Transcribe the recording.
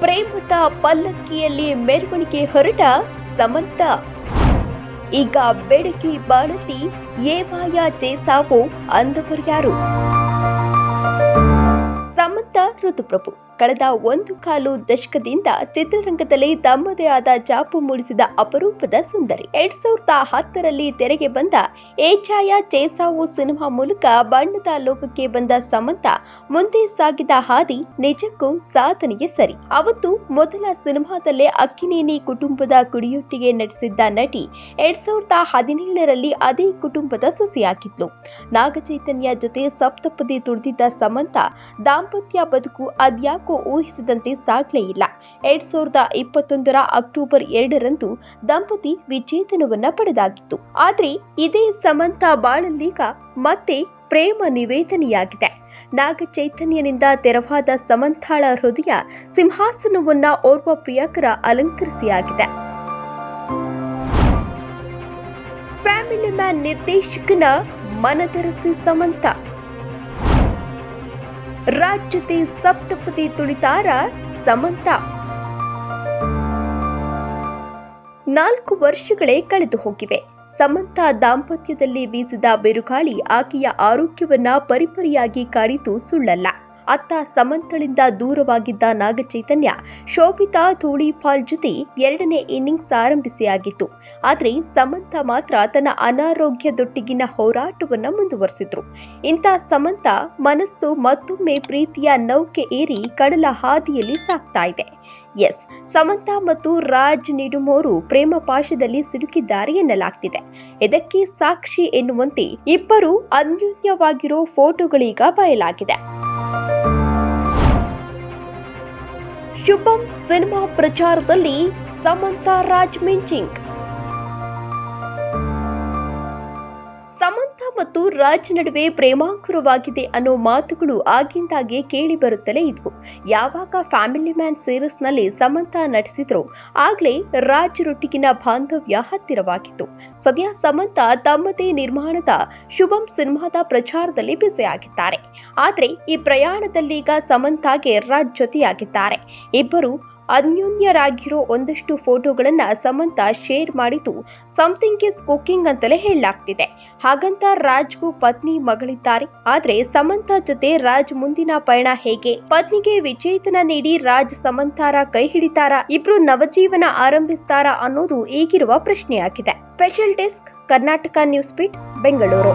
ಪ್ರೇಮದ ಪಲ್ಲಕ್ಕಿಯಲ್ಲಿ ಮೆರವಣಿಗೆ ಹೊರಟ ಸಮಂತ. ಈಗ ಬೆಡಗಿ ಬಾಳಲ್ಲಿ ಏಮಾಯ ಚೇಸಾವೋ ಅಂದವರ್ಯಾರು? ಸಮಂತ ಋತುಪ್ರಭು ಕಳೆದ 1.25 ದಶಕದಿಂದ ಚಿತ್ರರಂಗದಲ್ಲಿ ತಮ್ಮದೇ ಆದ ಛಾಪು ಮೂಡಿಸಿದ ಅಪರೂಪದ ಸುಂದರಿ. 2010ರಲ್ಲಿ ತೆರೆಗೆ ಬಂದ ಏಚಾಯ ಚೇಸಾವೋ ಸಿನಿಮಾ ಮೂಲಕ ಬಣ್ಣದ ಲೋಕಕ್ಕೆ ಬಂದ ಸಮಂತ ಮುಂದೆ ಸಾಗಿದ ಹಾದಿ ನಿಜಕ್ಕೂ ಸಾಧನೆಗೆ ಸರಿ. ಅವತ್ತು ಮೊದಲ ಸಿನಿಮಾದಲ್ಲೇ ಅಕ್ಕಿನೇನಿ ಕುಟುಂಬದ ಕುಡಿಯೊಟ್ಟಿಗೆ ನಟಿಸಿದ್ದ ನಟಿ 2017ರಲ್ಲಿ ಅದೇ ಕುಟುಂಬದ ಸೊಸೆಯಾಗಿದ್ಲು. ನಾಗಚೈತನ್ಯ ಜೊತೆ ಸಪ್ತಪದಿ ತುಳಿದಿದ್ದ ಸಮಂತ ದಾಂಪತ್ಯ ಬದುಕು ಅದ್ಯಾಕೋ ಊಹಿಸಿದಂತೆ ಸಾಗಲೇ ಇಲ್ಲ. 2021ರ ಅಕ್ಟೋಬರ್ 2ರಂದು ದಂಪತಿ ವಿಚ್ಛೇದನವನ್ನ ಪಡೆದಾಗಿತ್ತು. ಆದ್ರೆ ಇದೇ ಸಮಂತ ಬಾಳಲ್ಲೀಗ ಮತ್ತೆ ಪ್ರೇಮ ನಿವೇದನೆಯಾಗಿದೆ. ನಾಗಚೈತನ್ಯನಿಂದ ತೆರವಾದ ಸಮಂತಾಳ ಹೃದಯ ಸಿಂಹಾಸನವನ್ನ ಓರ್ವ ಪ್ರಿಯಕರ ಅಲಂಕರಿಸಿಯಾಗಿದೆ. ಫ್ಯಾಮಿಲಿ ಮ್ಯಾನ್ ನಿರ್ದೇಶಕನ ಮನದರಸಿ ಸಮಂತ. ರಾಜ್ಯತೆ ಸಪ್ತಪದಿ ತುಳಿತಾರ ಸಮಂತ. 4 ವರ್ಷಗಳೇ ಕಳೆದು ಹೋಗಿವೆ. ಸಮಂತ ದಾಂಪತ್ಯದಲ್ಲಿ ಬೀಸಿದ ಬಿರುಗಾಳಿ ಆಕೆಯ ಆರೋಗ್ಯವನ್ನ ಪರಿಪರಿಯಾಗಿ ಕಾಡಿದ್ದು ಸುಳ್ಳಲ್ಲ. ಅತ್ತ ಸಮಂತಳಿಂದ ದೂರವಾಗಿದ್ದ ನಾಗಚೈತನ್ಯ ಶೋಭಿತಾ ಧೂಳಿಪಾಲ್ ಜೊತೆ 2ನೇ ಇನ್ನಿಂಗ್ಸ್ ಆರಂಭಿಸಿಯಾಗಿತ್ತು. ಆದರೆ ಸಮಂತ ಮಾತ್ರ ತನ್ನ ಅನಾರೋಗ್ಯದೊಟ್ಟಿಗಿನ ಹೋರಾಟವನ್ನ ಮುಂದುವರೆಸಿದ್ರು. ಇಂಥ ಸಮಂತ ಮನಸ್ಸು ಮತ್ತೊಮ್ಮೆ ಪ್ರೀತಿಯ ನೌಕೆ ಏರಿ ಕಡಲ ಹಾದಿಯಲ್ಲಿ ಸಾಗ್ತಾ ಇದೆ. ಎಸ್, ಸಮಂತ ಮತ್ತು ರಾಜ್ ನಿಡುಮೋರು ಪ್ರೇಮ ಪಾಶದಲ್ಲಿ ಸಿಲುಕಿದ್ದಾರೆ ಎನ್ನಲಾಗ್ತಿದೆ. ಇದಕ್ಕೆ ಸಾಕ್ಷಿ ಎನ್ನುವಂತೆ ಇಬ್ಬರು ಅನ್ಯೋನ್ಯವಾಗಿರೋ ಫೋಟೋಗಳೀಗ ಬಯಲಾಗಿದೆ. ಶುಭಂ ಸಿನಿಮಾ ಪ್ರಚಾರದಲ್ಲಿ ಸಮಂತ ರಾಜ್ ಮಿಂಚಿಂಗ್. ಸಮಂತ ಮತ್ತು ರಾಜ್ ನಡುವೆ ಪ್ರೇಮಾಂಕುರವಾಗಿದೆ ಅನ್ನೋ ಮಾತುಗಳು ಆಗಿಂದಾಗೆ ಕೇಳಿ ಬರುತ್ತಲೇ ಇದ್ವು. ಯಾವಾಗ ಫ್ಯಾಮಿಲಿ ಮ್ಯಾನ್ ಸೀರೀಸ್ನಲ್ಲಿ ಸಮಂತ ನಟಿಸಿದ್ರು ಆಗ್ಲೇ ರಾಜ್ ರೊಟ್ಟಿಗಿನ ಬಾಂಧವ್ಯ ಹತ್ತಿರವಾಗಿತ್ತು. ಸದ್ಯ ಸಮಂತ ತಮ್ಮದೇ ನಿರ್ಮಾಣದ ಶುಭಂ ಸಿನಿಮಾದ ಪ್ರಚಾರದಲ್ಲಿ ಬ್ಯುಸಿಯಾಗಿದ್ದಾರೆ. ಆದ್ರೆ ಈ ಪ್ರಯಾಣದಲ್ಲೀಗ ಸಮಂತಾಗೆ ರಾಜ್ ಜೊತೆಯಾಗಿದ್ದಾರೆ. ಇಬ್ಬರು ಅನ್ಯೋನ್ಯರಾಗಿರೋ ಒಂದಷ್ಟು ಫೋಟೋಗಳನ್ನ ಸಮಂತ ಶೇರ್ ಮಾಡಿದ್ದು ಸಮಥಿಂಗ್ ಇಸ್ ಕುಕಿಂಗ್ ಅಂತಲೇ ಹೇಳಲಾಗ್ತಿದೆ. ಹಾಗಂತ ರಾಜ್ಗೂ ಪತ್ನಿ ಮಗಳಿದ್ದಾರೆ. ಆದ್ರೆ ಸಮಂತ ಜೊತೆ ರಾಜ್ ಮುಂದಿನ ಪಯಣ ಹೇಗೆ? ಪತ್ನಿಗೆ ವಿಚ್ಛೇದನ ನೀಡಿ ರಾಜ್ ಸಮಂತಾರ ಕೈ ಹಿಡಿತಾರಾ? ಇಬ್ರು ನವಜೀವನ ಆರಂಭಿಸ್ತಾರಾ ಅನ್ನೋದು ಈಗಿರುವ ಪ್ರಶ್ನೆಯಾಗಿದೆ. Special desk, Karnataka news beat, Bengaluru.